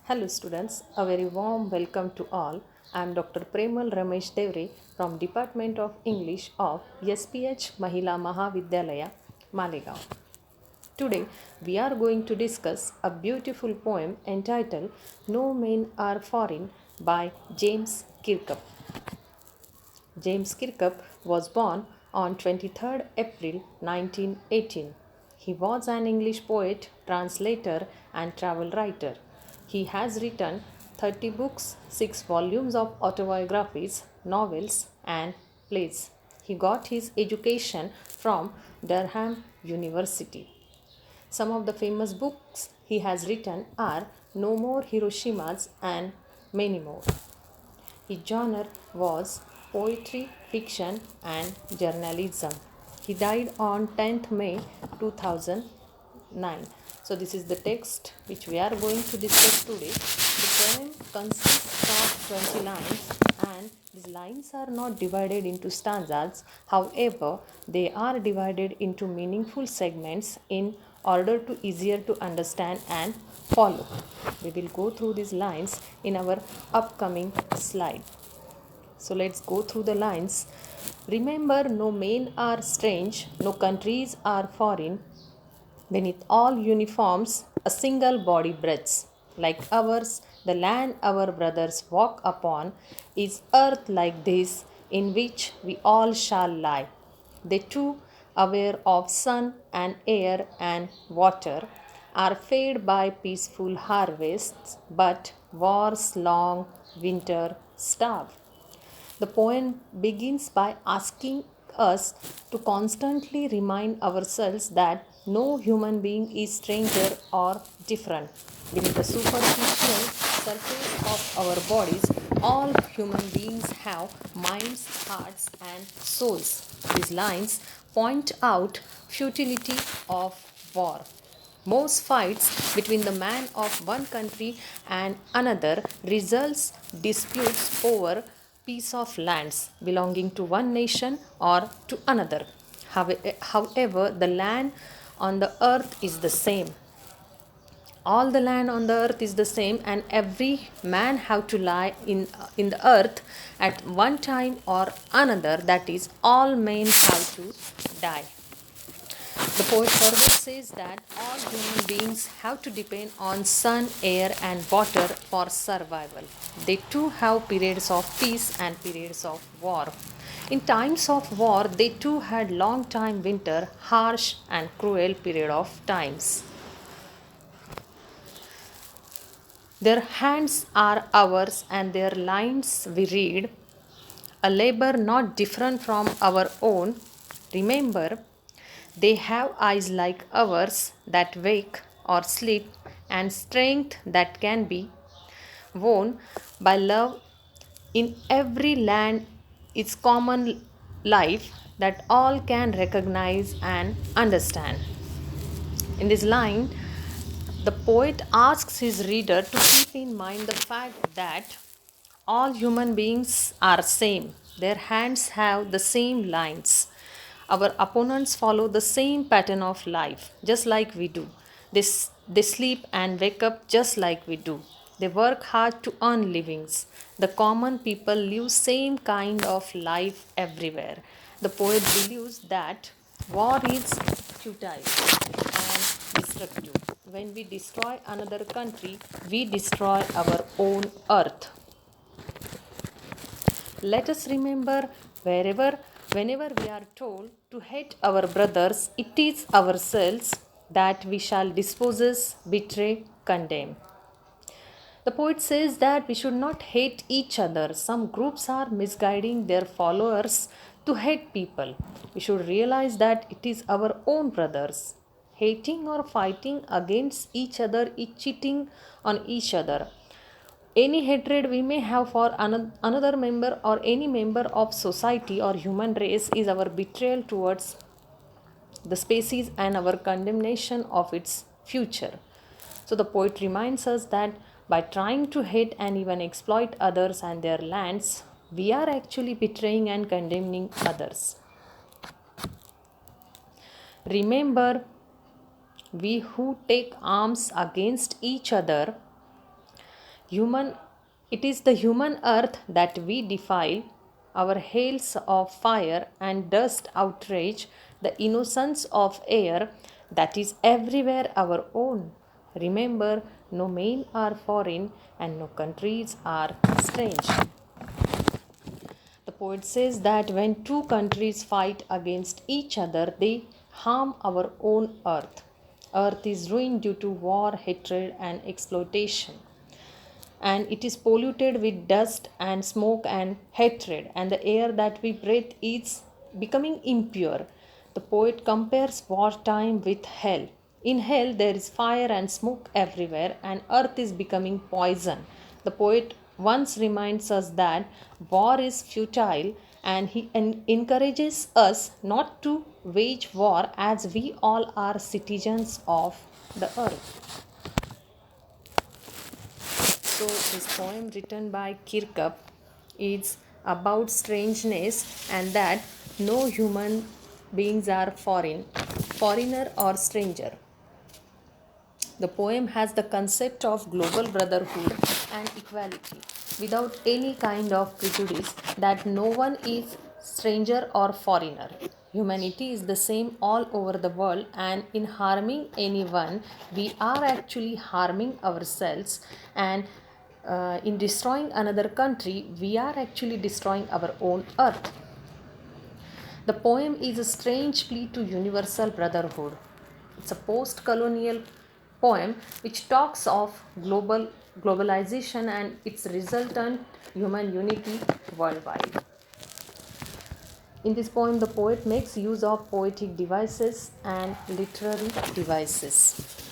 Hello students, a very warm welcome to all. I am Dr. Premal Ramesh Devre from Department of English of SPH Mahila Mahavidyalaya, Malegaon. Today we are going to discuss a beautiful poem entitled No Men Are Foreign by James Kirkup. James Kirkup was born on 23rd April 1918. He was an English poet, translator, and travel writer. He has written 30 books, 6 volumes of autobiographies, novels, and plays. He got his education from Durham University. Some of the famous books he has written are No More Hiroshimas and many more. His genre was poetry, fiction, and journalism. He died on 10th May 2009. So, this is the text which we are going to discuss today. The poem consists of 20 lines, and these lines are not divided into stanzas. However, they are divided into meaningful segments in order to easier to understand and follow. We will go through these lines in our upcoming slide. So let's go through the lines. Remember, no men are strange, no countries are foreign. Beneath all uniforms, a single body breathes. Like ours, the land our brothers walk upon is earth like this, in which we all shall lie. They too, aware of sun and air and water, are fed by peaceful harvests, but war's long winter starve. The poem begins by asking us to constantly remind ourselves that no human being is stranger or different. Beneath the superficial surface of our bodies, all human beings have minds, hearts, and souls. These lines point out futility of war. Most fights between the man of one country and another results disputes over piece of lands belonging to one nation or to another. However, the land on the earth is the same. All the land on the earth is the same, and every man have to lie in the earth at one time or another. That is, all men have to die. The poet further says that all human beings have to depend on sun, air, and water for survival. They too have periods of peace and periods of war. In times of war, they too had long time winter, harsh and cruel period of times. Their hands are ours and their lines we read, a labor not different from our own. Remember, they have eyes like ours that wake or sleep, and strength that can be won by love in every land. It's common life that all can recognize and understand. In this line, the poet asks his reader to keep in mind the fact that all human beings are same. Their hands have the same lines. Our opponents follow the same pattern of life, just like we do. They sleep and wake up just like we do. They work hard to earn livings. The common people live same kind of life everywhere. The poet believes that war is futile and destructive. When we destroy another country, we destroy our own earth. Let us remember whenever we are told to hate our brothers, it is ourselves that we shall dispose, betray, condemn. The poet says that we should not hate each other. Some groups are misguiding their followers to hate people. We should realize that it is our own brothers. Hating or fighting against each other is cheating on each other. Any hatred we may have for another member or any member of society or human race is our betrayal towards the species and our condemnation of its future. So the poet reminds us that by trying to hate and even exploit others and their lands, we are actually betraying and condemning others. Remember, we who take arms against each other Human, it is the human earth that we defile. Our hails of fire and dust outrage the innocence of air that is everywhere our own. Remember, no men are foreign and no countries are strange. The poet says that when two countries fight against each other, they harm our own earth. Earth is ruined due to war, hatred, and exploitation. And it is polluted with dust and smoke and hatred, and the air that we breathe is becoming impure. The poet compares wartime with hell. In hell, there is fire and smoke everywhere, and earth is becoming poison. The poet once reminds us that war is futile, and he encourages us not to wage war as we all are citizens of the earth. So, this poem written by Kirkup is about strangeness and that no human beings are foreigner or stranger. The poem has the concept of global brotherhood and equality without any kind of prejudice that no one is stranger or foreigner. Humanity is the same all over the world, and in harming anyone, we are actually harming ourselves, and in destroying another country, we are actually destroying our own earth. The poem is a strange plea to universal brotherhood. It's a post colonial poem which talks of globalization and its resultant human unity worldwide. In this poem, the poet makes use of poetic devices and literary devices.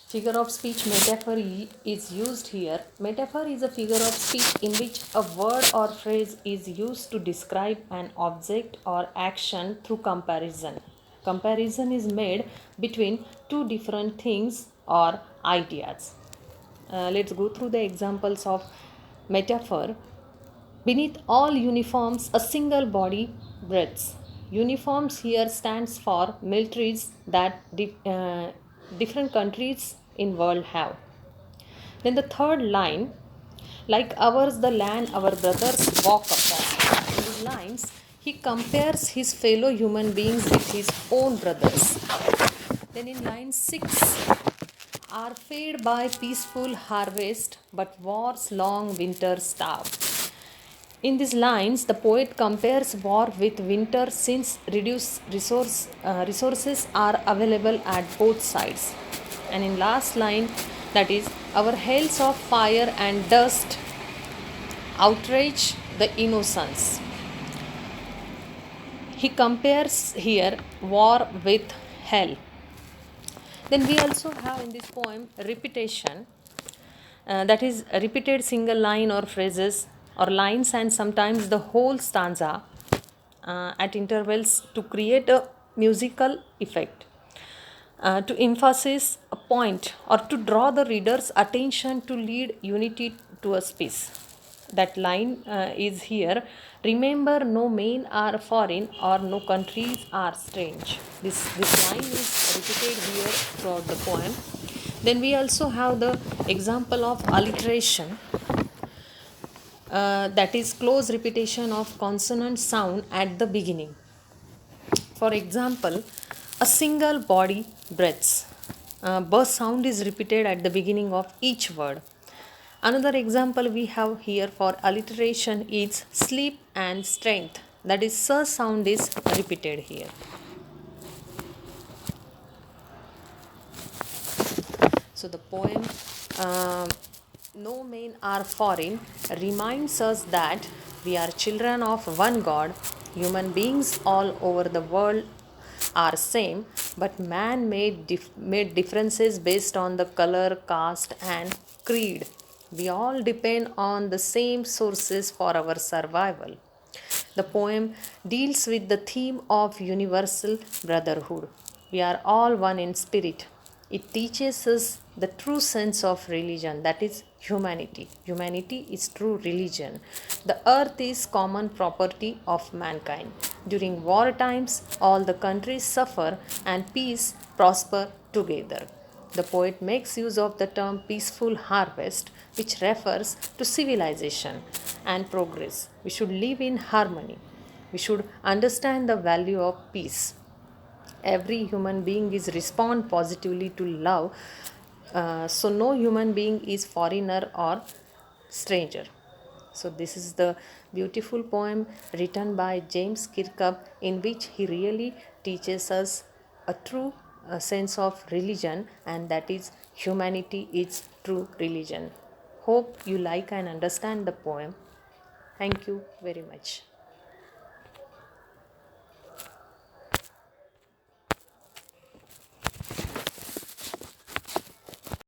Figure of speech metaphor is used here. Metaphor is a figure of speech in which a word or phrase is used to describe an object or action through comparison. Comparison is made between two different things or ideas. Let's go through the examples of metaphor. Beneath all uniforms, a single body breathes. Uniforms here stands for militaries that different countries in world have. Then the third line, like ours the land our brothers walk upon. In these lines, he compares his fellow human beings with his own brothers. Then in line 6, are fed by peaceful harvest, but war's long winter starve. In these lines, the poet compares war with winter since reduced resources are available at both sides. And in last line, that is, our hails of fire and dust outrage the innocence. He compares here war with hell. Then we also have in this poem repetition, that is, repeated single line or phrases or lines and sometimes the whole stanza at intervals to create a musical effect, to emphasize a point or to draw the reader's attention to lead unity to a piece. That line is here. Remember, no men are foreign or no countries are strange. This line is repeated here throughout the poem. Then we also have the example of alliteration, that is close repetition of consonant sound at the beginning. For example, a single body breaths. B sound is repeated at the beginning of each word. Another example we have here for alliteration is sleep and strength. That is, S sound is repeated here. So the poem No Men Are Foreign reminds us that we are children of one God. Human beings all over the world are same, but man made differences based on the color, caste and creed. We all depend on the same sources for our survival. The poem deals with the theme of universal brotherhood. We are all one in spirit. It teaches us the true sense of religion, that is humanity. Humanity is true religion. The earth is common property of mankind. During war times, all the countries suffer and peace prosper together. The poet makes use of the term peaceful harvest, which refers to civilization and progress. We should live in harmony. We should understand the value of peace. Every human being is respond positively to love, so no human being is foreigner or stranger. So this is the beautiful poem written by James Kirkup, in which he really teaches us a true sense of religion, and that is humanity is true religion. Hope you like and understand the poem. Thank you very much.